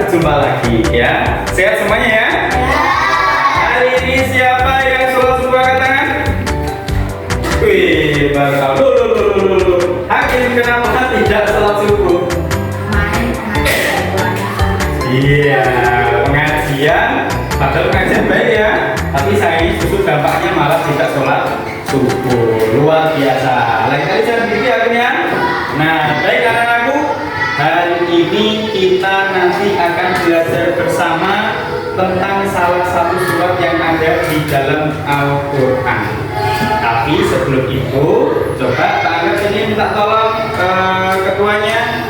berjumpa lagi ya. Sehat semuanya ya? Hari ini siapa yang sholat subuh angkat tangan? Wih, baru. Hakim kenapa tidak sholat subuh? Iya, pengajian, padahal pengajian baik ya, tapi saya ini justru dampaknya malah tidak sholat subuh. Luar biasa. Lain kali jangan begitu ya, ya. Nah, baik anak-anakku, hari ini kita nanti akan belajar bersama tentang salah satu surat yang ada di dalam Al-Quran. Tapi sebelum itu, coba Tangga sini minta tolong ketuanya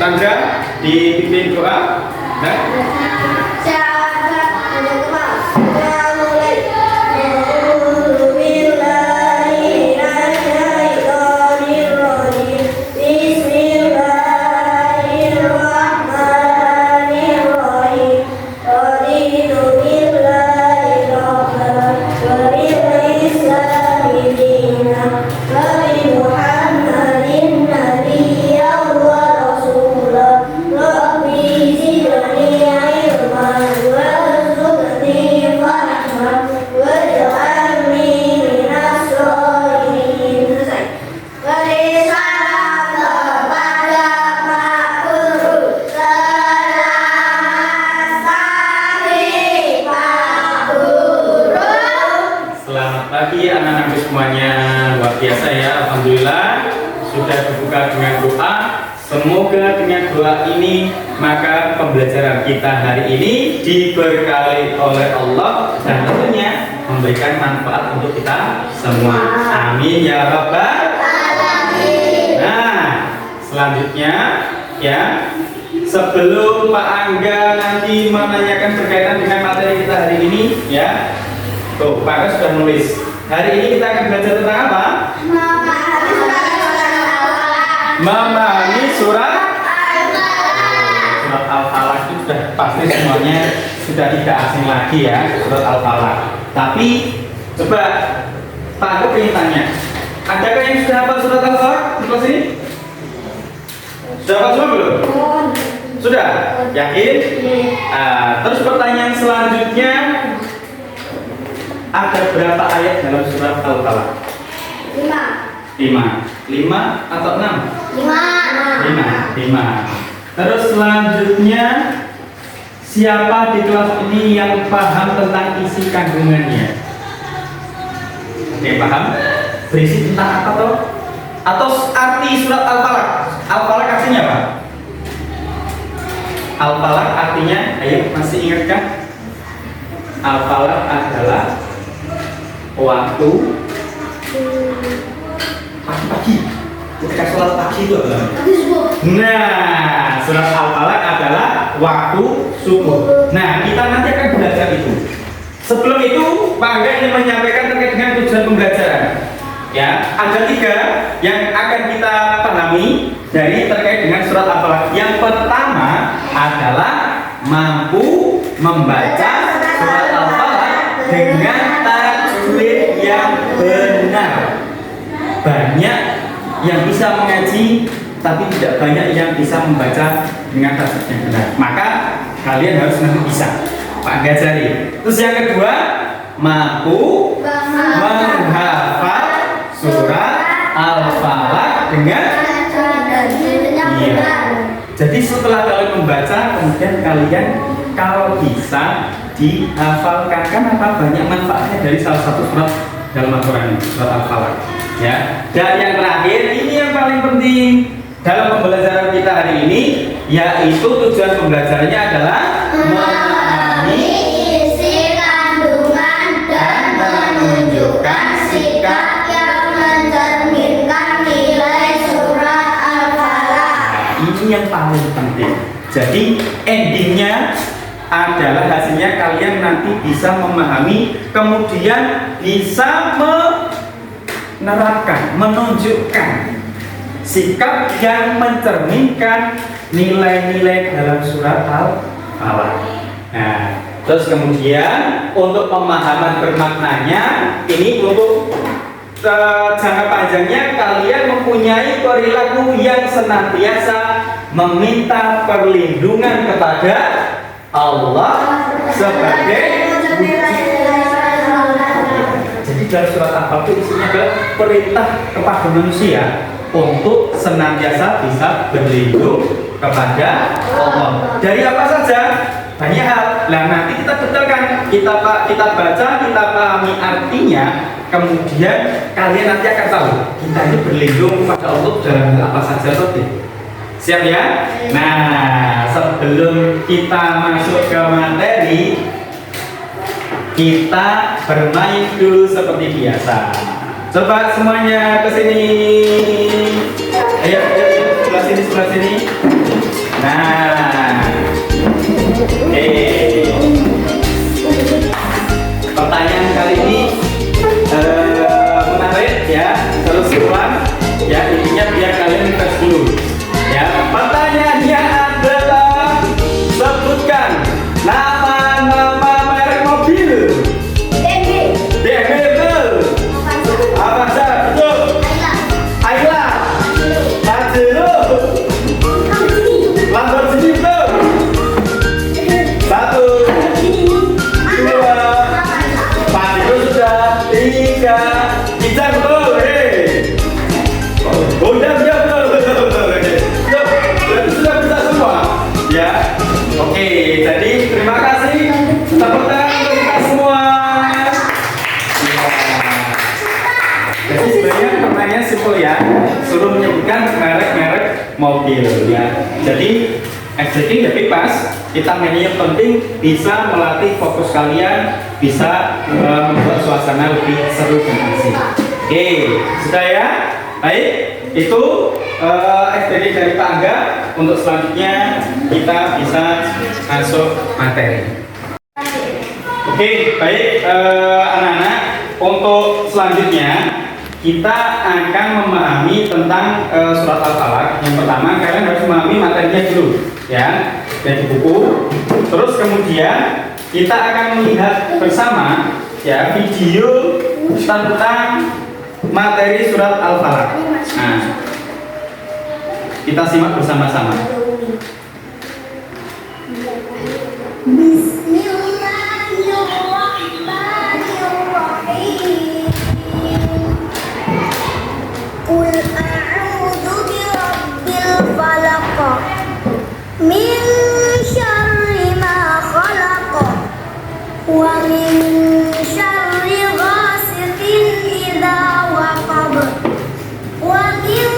Tangga dipimpin doa. Nah. Pagi anak-anak semuanya, luar biasa ya, alhamdulillah sudah dibuka dengan doa. Semoga dengan doa ini maka pembelajaran kita hari ini diberkahi oleh Allah dan tentunya memberikan manfaat untuk kita semua. Amin ya rabbal alamin. Nah, selanjutnya ya, sebelum Pak Angga nanti menanyakan berkaitan dengan materi kita hari ini ya. Tuh, Pak Angga sudah nulis. Hari ini kita akan belajar tentang apa? Memahami surat Surat Al-Falaq itu sudah pasti semuanya sudah tidak asing lagi ya, surat Al-Falaq. Tapi coba Pak Angga ingin tanya, adakah yang sudah hafal surat Al-Falaq di kelas ini? Sudah hafal semua belum? Sudah? Yakin? Terus pertanyaan selanjutnya, ada berapa ayat dalam surat Al-Falaq? 5 atau 6? 5. Terus selanjutnya, siapa di kelas ini yang paham tentang isi kandungannya? Oke, paham? Berisi tentang apa toh? Atau arti surat Al-Falaq? Al-Falaq artinya apa? Al-Falaq artinya, ayo masih ingatkah? Al-Falaq adalah waktu pagi-pagi, ketika sholat pagi itu adalah. Nah, surat Al-Falaq adalah waktu subuh. Nah, kita nanti akan belajar itu. Sebelum itu, Pak Angga ingin menyampaikan terkait dengan tujuan pembelajaran. Ya, ada 3 yang akan kita pahami dari terkait dengan surat Al-Falaq. Yang pertama adalah mampu membaca surat Al-Falaq dengan tajwid yang benar. Banyak yang bisa mengaji, tapi tidak banyak yang bisa membaca dengan tajwid yang benar. Maka kalian harus nanti bisa Pak Gajari. Terus yang kedua, mampu menghafal surat Al-Falaq dengan iya. Jadi setelah kalian membaca, kemudian kalian kalau bisa dihafalkan. Kenapa? Banyak manfaatnya dari salah satu surat dalam Al-Quran, surat Al-Falaq ya. Dan yang terakhir, ini yang paling penting dalam pembelajaran kita hari ini, yaitu tujuan pembelajarannya adalah memahami isi kandungan dan menunjukkan sikap yang mencerminkan nilai surat Al-Falaq. Ini yang paling penting. Jadi endingnya adalah hasilnya kalian nanti bisa memahami, kemudian bisa menerapkan, menunjukkan sikap yang mencerminkan nilai-nilai dalam surat Al-Falaq. Nah, terus kemudian untuk pemahaman bermaknanya, ini untuk jangka panjangnya kalian mempunyai perilaku yang senantiasa meminta perlindungan kepada Allah sebagai Jadi dalam surat Al-Falaq itu isinya adalah perintah kepada manusia untuk senantiasa bisa berlindung kepada Allah. Dari apa saja? Banyak hal. Nah, nanti kita detailkan, kita baca, kita pahami artinya, kemudian kalian nanti akan tahu kita ini berlindung kepada Allah dalam hal apa saja tadi. Siap ya? Nah, sebelum kita masuk ke materi, kita bermain dulu seperti biasa. Coba semuanya ke sini. Ayo, sebelah sini. Nah, oke. Pertanyaan kali ini menarik ya, terus ulang ya, intinya biar kalian tes dulu. Ya, pertanyaannya adalah sebutkan nama merek mobil. BMW. Apa saja? Betul. Ayla. Pajero. Lamborghini betul. 1, 2, Pajero sudah. 3, Kijang betul. Honda betul. Sudah bisa semua. Ya. Oke, jadi terima kasih. Tepuk tangan untuk kita semua. Jadi sebenarnya pertanyaan simpel ya, suruh menyebutkan merek-merek mobil ya. Jadi exciting ya bebas, kita mainnya yang penting bisa melatih fokus kalian, bisa membuat suasana lebih seru dan asik. Oke, sudah ya? Baik, itu SPD dari Pak Angga. Untuk selanjutnya kita bisa masuk materi. Oke, baik anak-anak, untuk selanjutnya kita akan memahami tentang surat Al-Falaq. Yang pertama, kalian harus memahami materinya dulu ya, dari buku. Terus kemudian kita akan melihat bersama ya video tentang materi surat Al-Falaq. Nah, kita simak bersama-sama. Bismillahirrahmanirrahim. Qul a'udzu birabbil falaq min syarri ma khalaq wa min syarri ghasiqin idza waqab wa min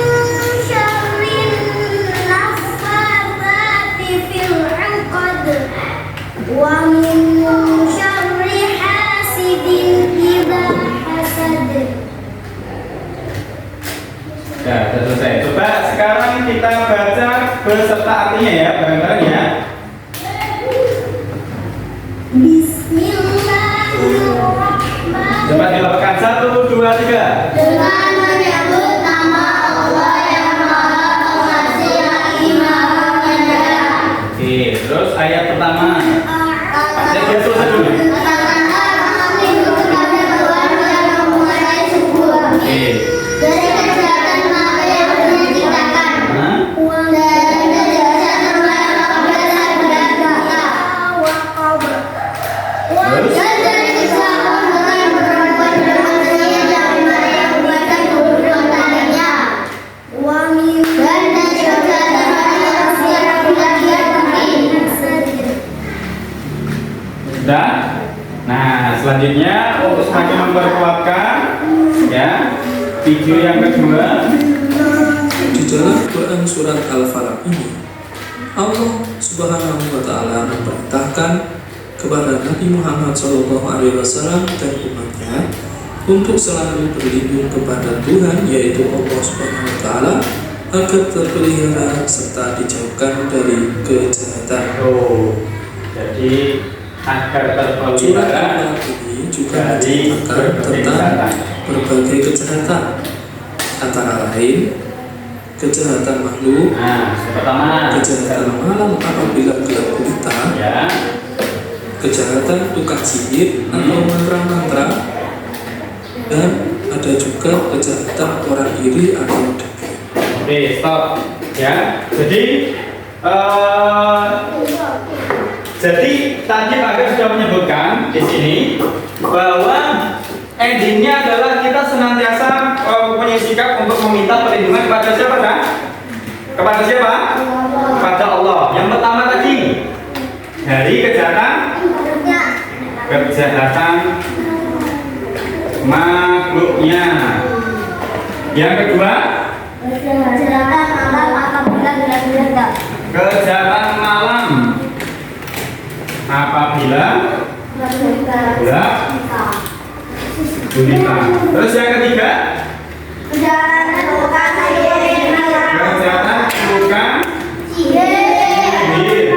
syarri naffatsati fil 'uqad wa min syarri hasidin idza hasad. Ya, sudah selesai. Coba sekarang kita baca beserta artinya ya, bareng-bareng ya. Bismillahirrahmanirrahim. Coba dilakukan 1, 2, 3. Dengan menyebut nama Allah yang Maha Pengasih lagi Maha Penyayang. Oke, terus ayat pertama. Ayat dia selesai dulu. Katakanlah kami kepada Tuhan yang menguasai sebuah dari kejahatan maka yang menciptakan dan kejahatan maka yang berada dan dari kesalahan dengan perempuan bermaksiat yang mengakibatkan keberuntungannya dan dari kejahatan manusia yang belajar mungkin. Sudah. Nah, selanjutnya untuk semakin memperkuatkan ya, video yang kedua. Di dalam Quran surat Al-Falaq ini, Allah Subhanahu wa Ta'ala memerintahkan kepada Nabi Muhammad SAW dan umatnya untuk selalu berlindung kepada Tuhan, yaitu Allah Subhanahu wa Ta'ala, agar terpelihara serta dijauhkan dari kejahatan. Jadi agar Surat terpelihara Al-Falaq ini juga dari menceritakan tentang berbagai kejahatan, antara lain kejahatan makhluk, pertama kejahatan malam apabila gelap gulita, ya, kejahatan tukang sihir atau mantra-mantra, dan ada juga kejahatan orang iri atau dengki. Oke, stop ya. Jadi Jadi tadi Pak Aga sudah menyebutkan di sini bahwa endingnya adalah kita senantiasa punya sikap untuk meminta perlindungan kepada siapa kan? Kepada siapa? Kepada Allah. Yang pertama tadi dari kejahatan makhluknya. Yang kedua kejahatan malam apabila gulita. Terus yang ketiga kejahatan bukan sihir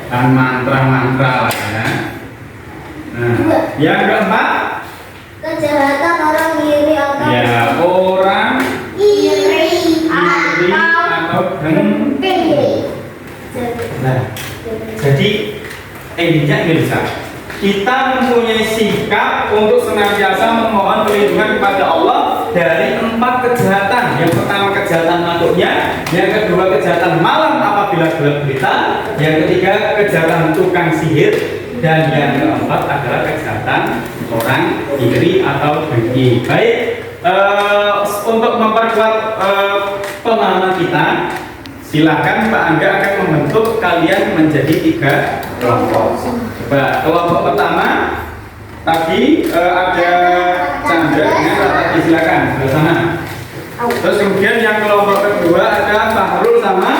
dan mantra-mantra lah ya. Nah, yang keempat kejahatan orang iri atau ya orang iri atau gemping. Nah, jadi intinya ini bisa kita mempunyai sikap untuk senantiasa memohon perlindungan kepada Allah dari 4 kejahatan. Yang pertama kejahatan makhluknya, yang kedua kejahatan malam apabila gelap gulita, yang ketiga kejahatan tukang sihir, dan yang keempat adalah kejahatan orang iri atau dengki. Baik, untuk memperkuat pemahaman kita, silakan Pak Angga akan membentuk kalian menjadi 3 kelompok. Coba kelompok pertama tadi ada Chandra dengan Ratati, silakan sebelah sana. Terus kemudian yang kelompok kedua ada Fahrul sama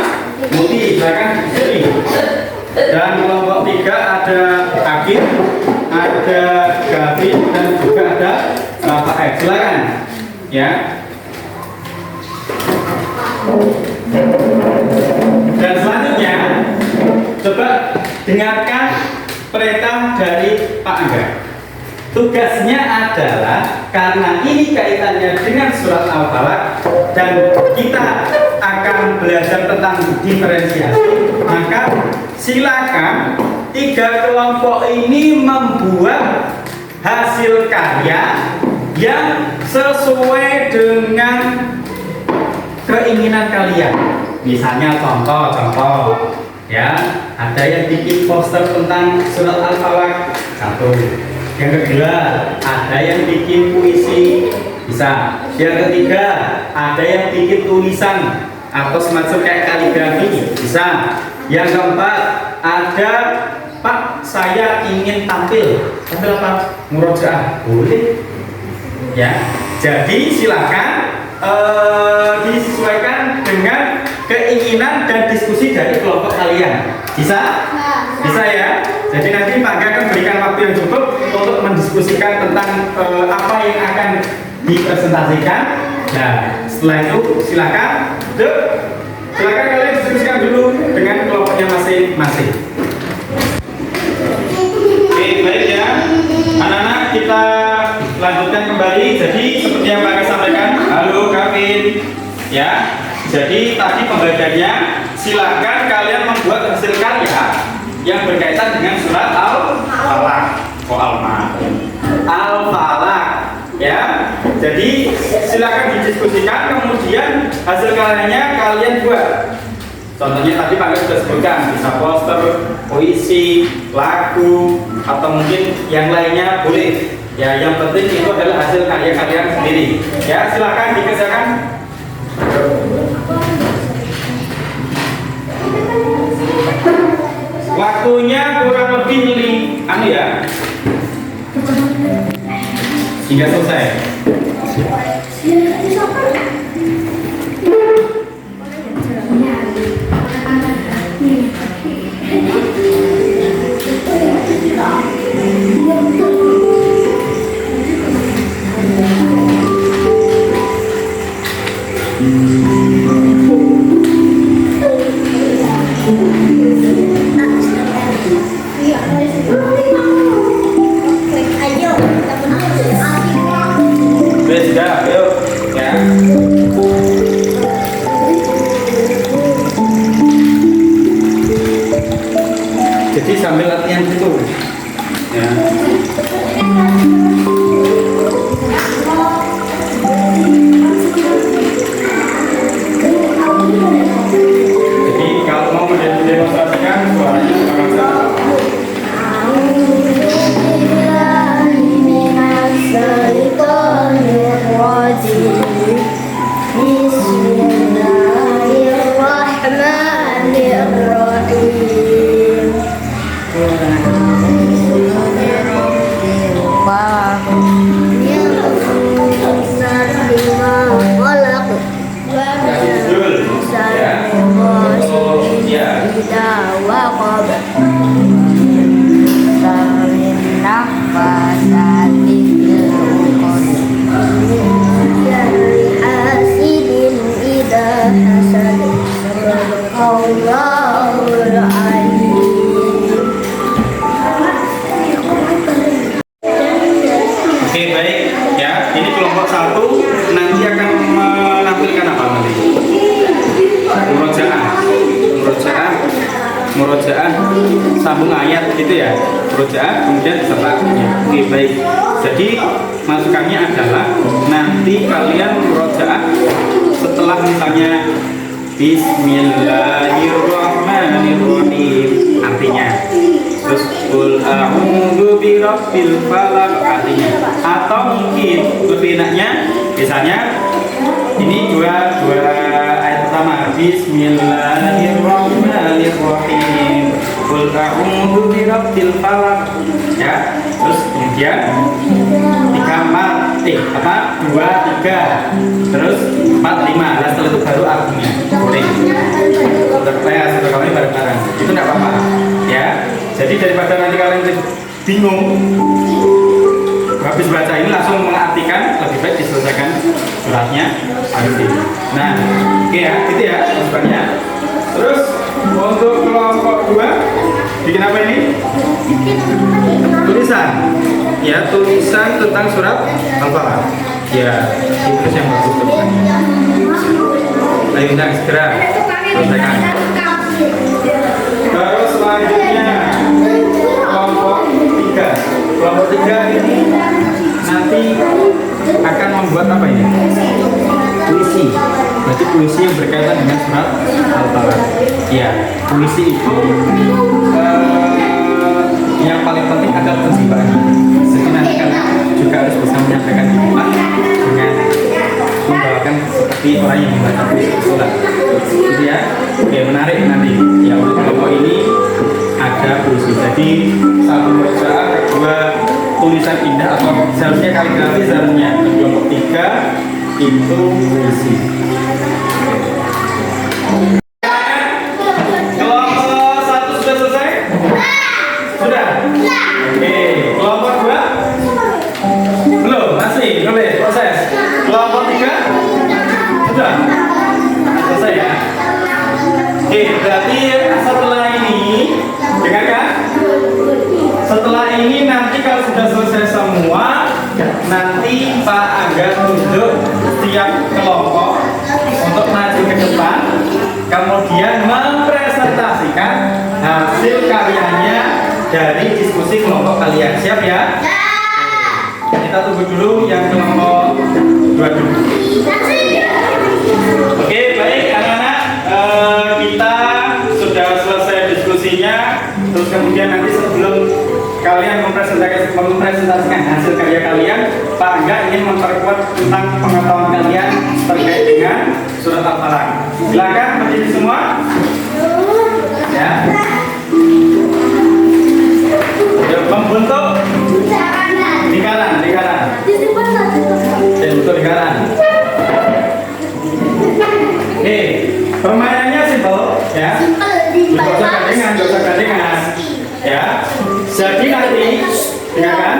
Muti, silakan di sini. Dan kelompok 3 ada Akin, ada Gavin, dan juga ada Rafael. Silakan ya. Dan selanjutnya coba dengarkan perintah dari Pak Angga. Tugasnya adalah karena ini kaitannya dengan surat Al-Falaq dan kita akan belajar tentang diferensiasi, maka silakan 3 kelompok ini membuat hasil karya yang sesuai dengan keinginan kalian. Misalnya contoh ya, ada yang bikin poster tentang surat Al-Falaq 1. Yang kedua ada yang bikin puisi, bisa. Yang ketiga ada yang bikin tulisan atau semacam kayak kaligrafi, bisa. Yang keempat ada, Pak saya ingin tampil apa? Murojaah, boleh ya. Jadi silakan disesuaikan dengan keinginan dan diskusi dari kelompok kalian. Bisa? Bisa ya. Jadi nanti Pak Angga akan berikan waktu yang cukup untuk mendiskusikan tentang apa yang akan dipresentasikan. Nah, setelah itu silakan kalian diskusikan dulu dengan kelompoknya masing-masing. Oke, baik ya. Anak-anak kita lanjutkan kembali. Jadi seperti yang Pak Angga sampaikan, halo Kevin ya. Jadi tadi pembagiannya, silakan kalian membuat hasil karya yang berkaitan dengan surat Al-Falaq. Al-Falaq ya. Jadi silakan didiskusikan, kemudian hasil karyanya kalian buat. Contohnya tadi Pak Angga sudah sebutkan, bisa poster, puisi, lagu, atau mungkin yang lainnya boleh. Ya, yang penting itu adalah hasil karya kalian sendiri. Ya, silakan dikerjakan. Waktunya kurang lebih ya, hingga selesai. Sudah, yuk ya. Jadi sambil latihan itu ya. Jadi kalau mau mendemonstrasikan suaranya Allahul Alim. Oke, baik ya. Ini kelompok 1 nanti akan menampilkan apa nanti? Murojaah, sambung ayat gitu ya. Murojaah kemudian setelahnya. Oke, baik. Jadi masukannya adalah nanti kalian murojaah setelah misalnya Bismillahirrahmanirrahim artinya, terus qul a'udzu birabbil falaq artinya, atau mungkin lebih enaknya misalnya ini dua ayat pertama, Bismillahirrahmanirrahim qul a'udzu birabbil falaq ya, terus kemudian 2, 3, terus 4, 5. Nah, setelah itu baru artinya boleh sudah kami bareng-bareng itu tidak apa-apa ya. Jadi daripada nanti kalian bingung habis baca ini langsung mengartikan, lebih baik diselesaikan suratnya habis ini. Nah, oke ya, itu ya masukannya. Terus untuk kelompok 2 bikin apa ini? Tulisan ya, tulisan tentang surat Al-Falaq ya, itu yang bagus tulisannya. Ayo undang segera selesaikan. Terus selanjutnya kelompok 3 ini nanti akan membuat apa ini? Puisi. Berarti puisi yang berkaitan dengan surat Al-Falaq ya. Puisi itu yang paling penting adalah terjemahannya. Jadi nanti kalian juga harus bisa menyampaikan kalimat dengan membawakan seperti orang yang membaca puisi surat. Gitu ya. Oke, menarik nanti. Ya, untuk kelompok ini ada puisi. Jadi 1 bacaan, 2 tulisan indah atau seharusnya kaligrafi seharusnya. Kelompok 3 itu puisi. Kelompok 1 sudah selesai? Sudah? Oke, kelompok 2? Belum, masih proses. Kelompok 3? Sudah? Selesai ya? Oke, berarti setelah ini, dengarkan? Setelah ini nanti kalau sudah selesai semua, nanti Pak Angga tunjuk setiap kelompok untuk maju ke depan, kemudian mempresentasikan hasil karyanya dari diskusi kelompok kalian. Siap ya? Kita tunggu dulu yang kelompok 2 dulu. Oke, baik anak-anak, kita sudah selesai diskusinya. Terus kemudian nanti sebelum kalian mempresentasikan hasil karya kalian, Pak Angga ingin memperkuat tentang pengetahuan kalian terkait dengan surat Al-Falaq. Silakan berdiri semua. Ya. Membentuk lingkaran. Bentuk lingkaran. Oke, permainannya simpel ya. Gak usah gandengan. Ya. Jadi nanti, dengarkan.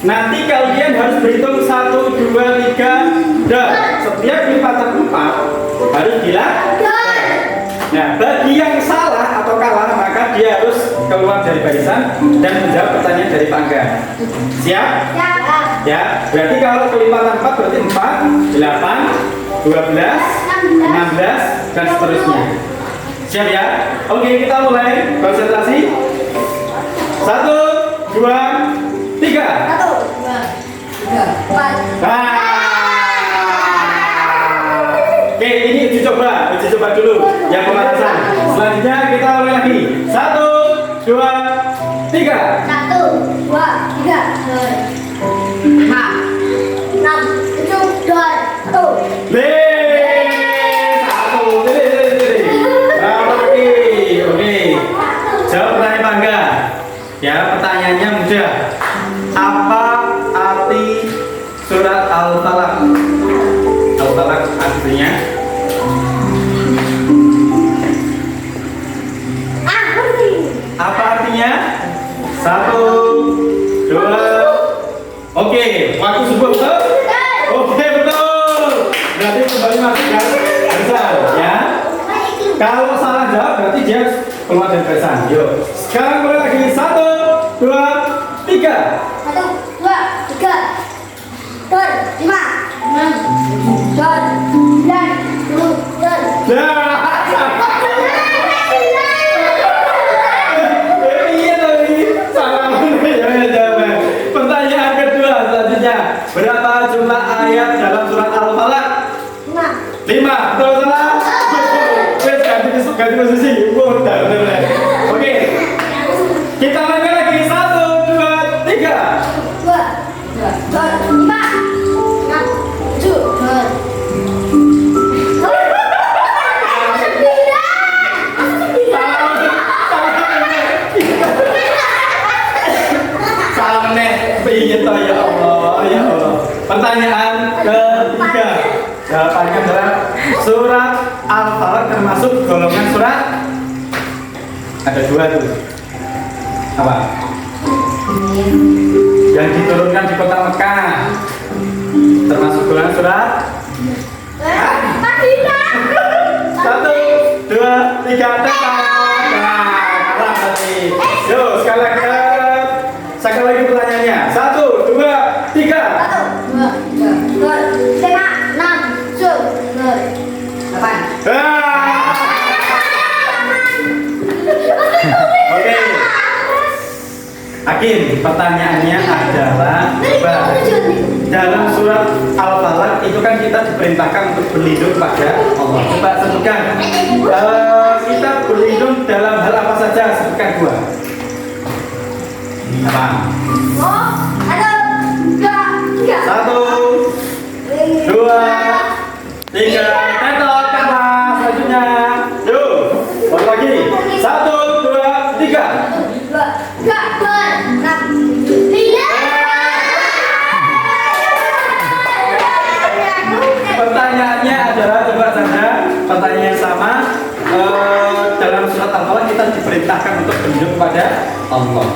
Nanti kalian harus berhitung 1, 2, 3, dan setiap lipatan 4 harus bilang. Nah, bagi yang salah atau kalah maka dia harus keluar dari barisan dan menjawab pertanyaan dari Pak Angga. Siap? Ya, berarti kalau kelipatan 4 berarti 4, 8, 12, 16 dan seterusnya. Siap ya? Oke, kita mulai konsentrasi. 1, 2, 3. 1, 2, 3, 4. Oke, ini uji coba dulu yang pemanasan. Selanjutnya kita mulai lagi. 1, 2, 3. 1, 2, 3, 5, 6, 7, 2, 1. Satu. Sini. Berapa lagi? Apa artinya? 1, 2. Oke, waktu subuh betul? Oke, betul. Berarti kembali masuk barisan ya. Kalau salah jawab berarti dia keluar dari barisan. Yuk. Sekarang mulai lagi. 1, 2, 3. 1, 2, 3, 4, 5, 6, 7, 9, 10. Iya tadi salah. Pertanyaan kedua selanjutnya, berapa jumlah ayat dalam surat Al-Falaq? 5. Betul salah? Ganti posisi. Benar. Oke. Kita lanjutkan lagi. 1, 2, 3. 2, 5, 6, 7, Salah nih. Iya toh, ya Allah, ya Allah. Pertanyaan ketiga. Jawabannya adalah surat Al-Falaq termasuk golongan surat. Ada 2 tuh. Apa? Yang diturunkan di kota Mekah. Termasuk golongan surat. 1, 2, 3. Kalah berarti. Yuk, sekali lagi pertanyaannya. 1, 2, 3. 1, 2, 3, 4, 5, 6, 7, 8. Oke. Hakim, pertanyaannya adalah dalam surat Al-Falaq itu kan kita diperintahkan untuk berlindung pada Allah. Coba sebutkan. Kita berlindung dalam hal apa saja? Sebutkan 2. Apa? 1, 2, 3. Tetot kalah. Selanjutnya. Yuk. Baru lagi. 1, 2, 3. 1, 2, 3, 4, 6, 7, 9. Pertanyaannya adalah coba saja pertanyaan yang sama. Dalam surat Al-Falaq kita diperintahkan untuk berlindung kepada Allah.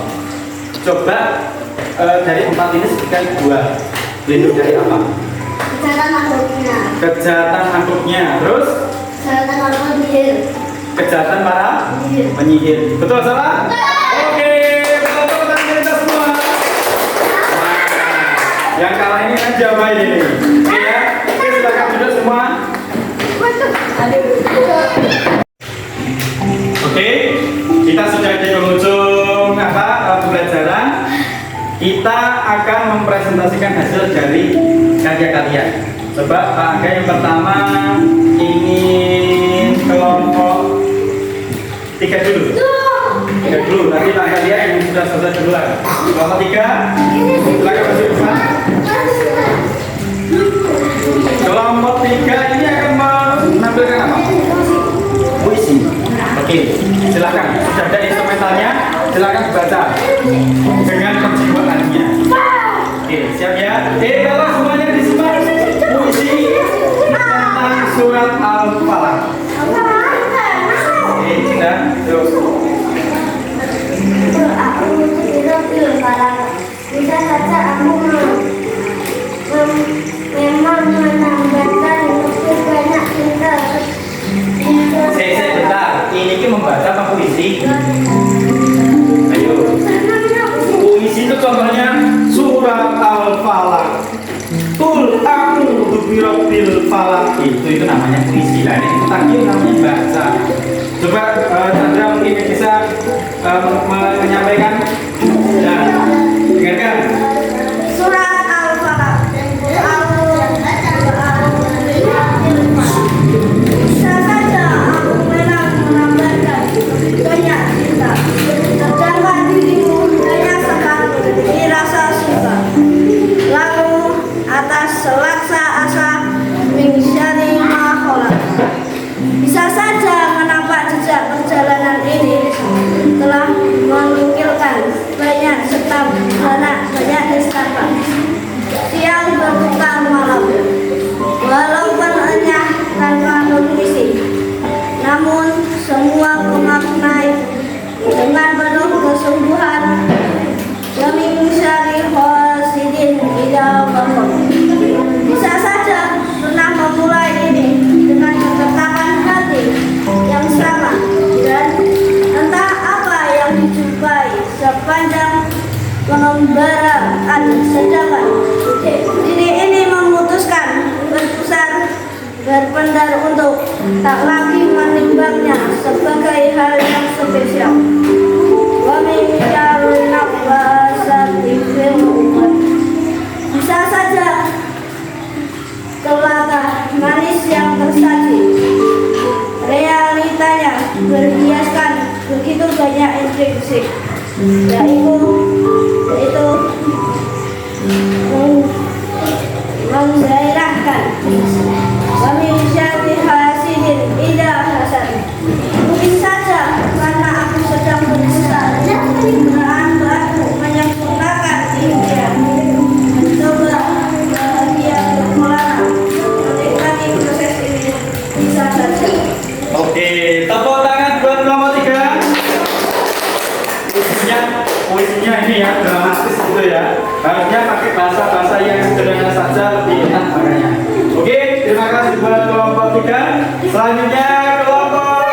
Coba dari 4 ini sebutkan 2. Berlindung dari apa? Kejahatan makhluknya. Kejahatan makhluknya. Terus? Kejahatan makhluk penyihir. Kejahatan para penyihir. Betul salah? Oke, betul kita semua. Yang kalah ini kan jawab ini. Oke ya. Oke, silakan duduk semua. Oke, kita sudah di penghujung pembelajaran. Kita akan mempresentasikan hasil dari karya kalian. Coba Pak Angga yang pertama ingin kelompok 3 dulu. 3 dulu, nanti Pak Angga lihat yang sudah selesai duluan. Kelompok 3, silakan masuk ke sana. Kelompok 3 ini akan menampilkan apa? Puisi. Oke, silakan. Sudah ada instrumentalnya, silakan dibaca dengan kejiwaannya. Oke, siap ya? Bapak semuanya disimak puisi tentang surat Al-Falaq. Oke, sudah. Terus. Bisa saja aku memang menambahkan untuk banyak cinta. Saya bentar. Ini ki membaca apa puisi? Ayo. Puisi itu contohnya surat Al-Falaq. Qul a'udzu birabbil falaq. Itu namanya puisi. Lah ini takdir namanya baca. Coba Chandra mungkin bisa menyampaikan. Ya. Dengarkan. Surat Al-Falaq. Bisa saja aku memang menambahkan banyak cinta. Terdapat dirimu banyak sekali rasa suka. Lalu atas selaksa asa min syarri ma khalaq. Bisa saja menampak jejak perjalanan ini telah menukilkan banyak setahun banyak istighfar siang berbuka malam walaupun hanya tanpa nutrisi namun semua kemaknai dengan penuh kesungguhan. Wa min syarri hasidin idza waqab. Bisa saja pernah memulai ini dengan ketetapan hati yang sama dan entah apa yang dijumpai sepanjang pengembaraan, sedangkan diri ini memutuskan berpendar untuk tak lagi menimbangnya sebagai hal yang spesial. Wa min syarri nafasati fil uqad. Bisa saja kelakar manis yang tersaji, realitanya berhiaskan begitu banyak intrinsik, yaitu menggairahkan. Wa min syarri hasidin idza hasad. Mungkin saja karena aku sedang berusaha bahan-bahanku menyempurnakan impian, mencoba bahagia bermelarang, menikmati proses ini. Bisa saja. Oke, tepuk tangan buat kelompok 3. Puisinya ini ya, dramatis gitu ya. Harusnya pakai bahasa-bahasa yang sederhana saja, lebih enak makanya. Oke, terima kasih buat kelompok 3. Selanjutnya kelompok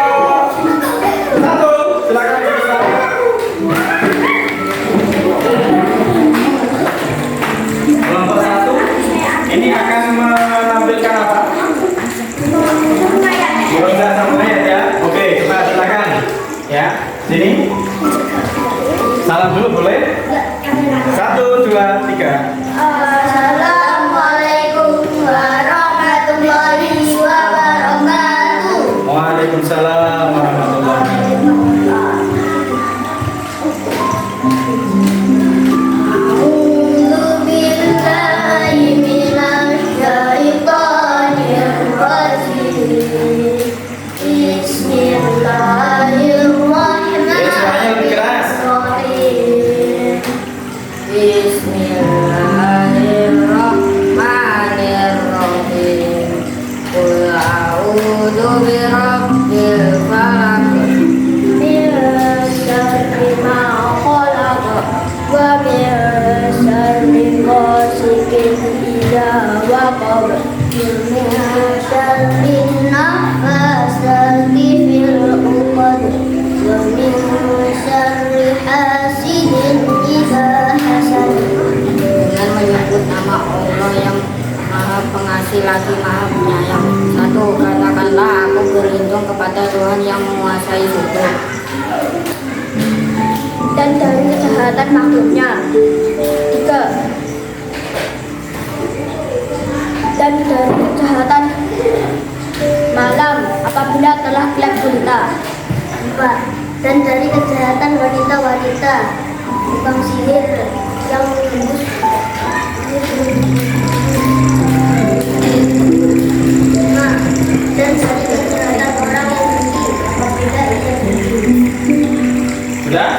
1. Silakan kelompok 1 ini akan menampilkan apa? Burung sama mayat ya. Oke, coba silakan. Ya, sini. Salam dulu boleh? 1, 2, 3. Assalamualaikum warahmatullahi wabarakatuh. Waalaikumsalam warahmatullahi wabarakatuh. A'udzu billahi minasy syaithanir rajim. Bismillahirrahmanirrahim. Bismillahirrahmanirrahim. Qul a'udzu birabbil falaq min syarri ma khalaq wa min syarri ghasiqin idza waqab min syarri nafasati fil uqad wa min syarri hasidin idza hasad. Dengan menyebut nama Allah yang Maha Pengasih lagi Maha Penyayang. 1. Katakanlah aku berlindung kepada Tuhan yang menguasai hukum Dan dari kejahatan makhluknya. 3. Dan dari kejahatan malam apabila telah gelap gulita. 4. Dan dari kejahatan wanita-wanita tukang sihir yang menembus. 5. Dan dari kejahatan orang yang benci apabila ia benci. Sudah?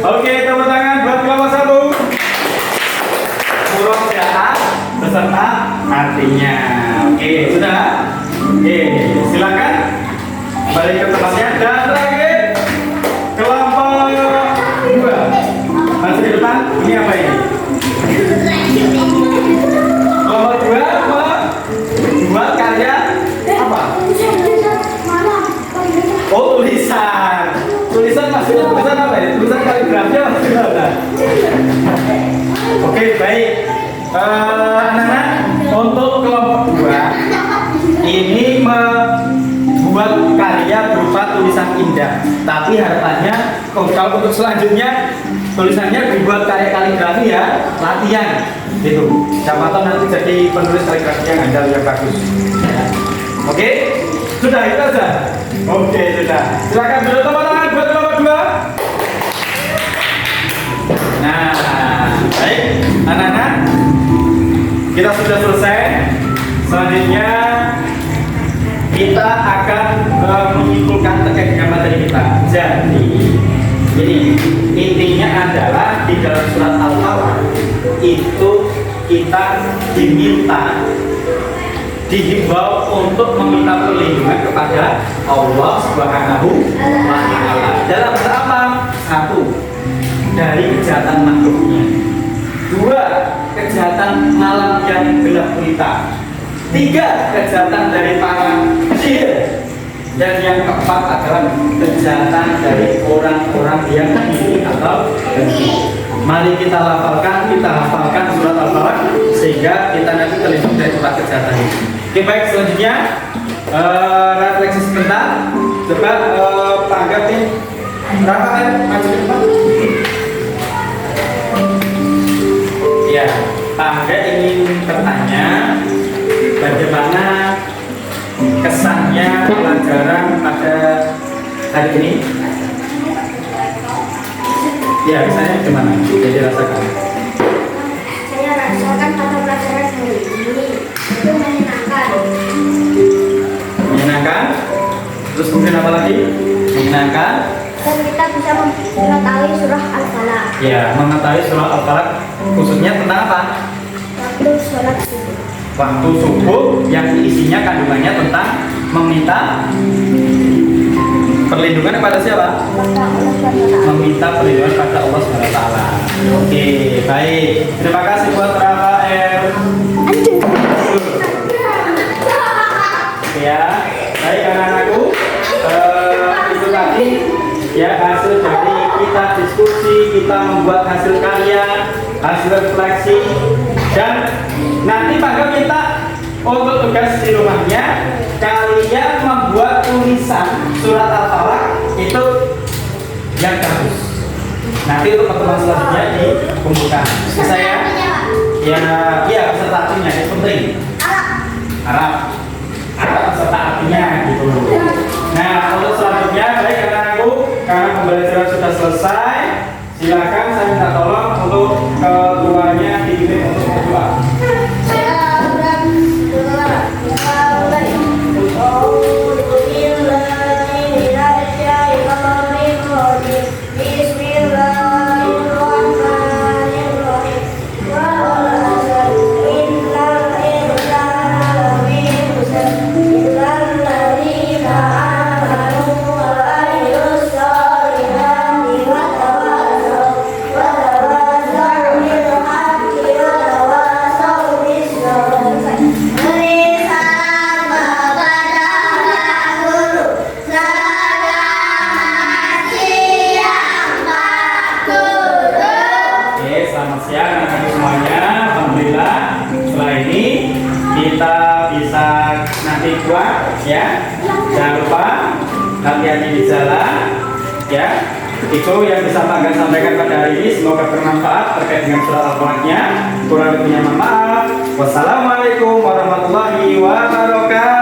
Oke, tepuk tangan buat kelompok 1. Huruf jahat beserta artinya. Oke, sudah? Oke, silakan balik ke tempatnya. Dan terakhir kelompok 2. Masih di depan. Ini apa ini? Kelompok 2 membuat karya apa? Oh, tulisan. Tulisan maksudnya tulisan apa ya? Tulisan kaligrafi atau gimana? Oke, baik. Anak-anak, untuk kelompok 2 ini membuat karya berupa tulisan indah. Tapi harapannya kalau untuk selanjutnya tulisannya dibuat karya kaligrafi ya, latihan gitu. Siapa tahu nanti jadi penulis kaligrafi yang andal yang bagus. Ya. Oke, sudah itu aja. Oke, sudah. Silakan dulu teman-teman buat kelompok 2. Nah, baik anak-anak, kita sudah selesai. Selanjutnya kita akan menyimpulkan terkait dengan materi kita. Jadi ini intinya adalah di dalam surat Al-Falaq itu kita diminta dihimbau untuk meminta perlindungan kepada Allah Subhanahu wa Ta'ala. Dalam apa? Satu, dari kejahatan makhluknya. Dua, kejahatan malam yang gelap gulita. Tiga, kejahatan dari para jin. Dan yang keempat adalah kejahatan dari orang-orang yang iri atau dengki. Mari kita hafalkan surat Al-Falaq sehingga kita nanti terlindung dari empat kejahatan ini. Oke, baik, selanjutnya refleksi sebentar. Coba Pak Angga nih, Rafael maju ke depan. Ya, Pak Angga ingin bertanya bagaimana kesannya pelajaran pada hari ini. Ya, misalnya gimana? Jadi rasakan. Saya rasakan pada pelajaran hari ini itu menyenangkan. Menyenangkan. Terus kemudian apa lagi? Menyenangkan. Dan kita bisa mengetahui surah Al-Falaq. Ya, mengetahui surah Al-Falaq khususnya tentang apa? Waktu sholat subuh. Waktu subuh yang isinya kandungannya tentang meminta perlindungan kepada siapa? Kepada Allah SWT. Meminta perlindungan pada Allah SWT. Oke, baik. Terima kasih buat Rafael. Ya, baik anak-anakku. Itu tadi ya hasil dari kita diskusi, kita membuat hasil karya, hasil refleksi, dan nanti Pak Gam minta untuk tugas di rumahnya kalian membuat tulisan surat Al-Falaq itu yang bagus. Nanti untuk pertemuan selanjutnya dikumpulkan. Bisa ya? Ya beserta artinya itu penting. Arab beserta artinya gitu. Nah, untuk selanjutnya baik anakku, karena pembelajaran sudah selesai, silakan saya minta tolong untuk ketuanya dipimpin untuk berdoa. Selamat siang anak-anak semuanya. Alhamdulillah setelah ini kita bisa nanti buat ya. Jangan lupa hati-hati di jalan ya. Itu yang bisa Pak Gan sampaikan pada hari ini. Semoga bermanfaat terkait dengan surat Al-Falaqnya. Kurang lebihnya mohon maaf. Wassalamualaikum warahmatullahi wabarakatuh.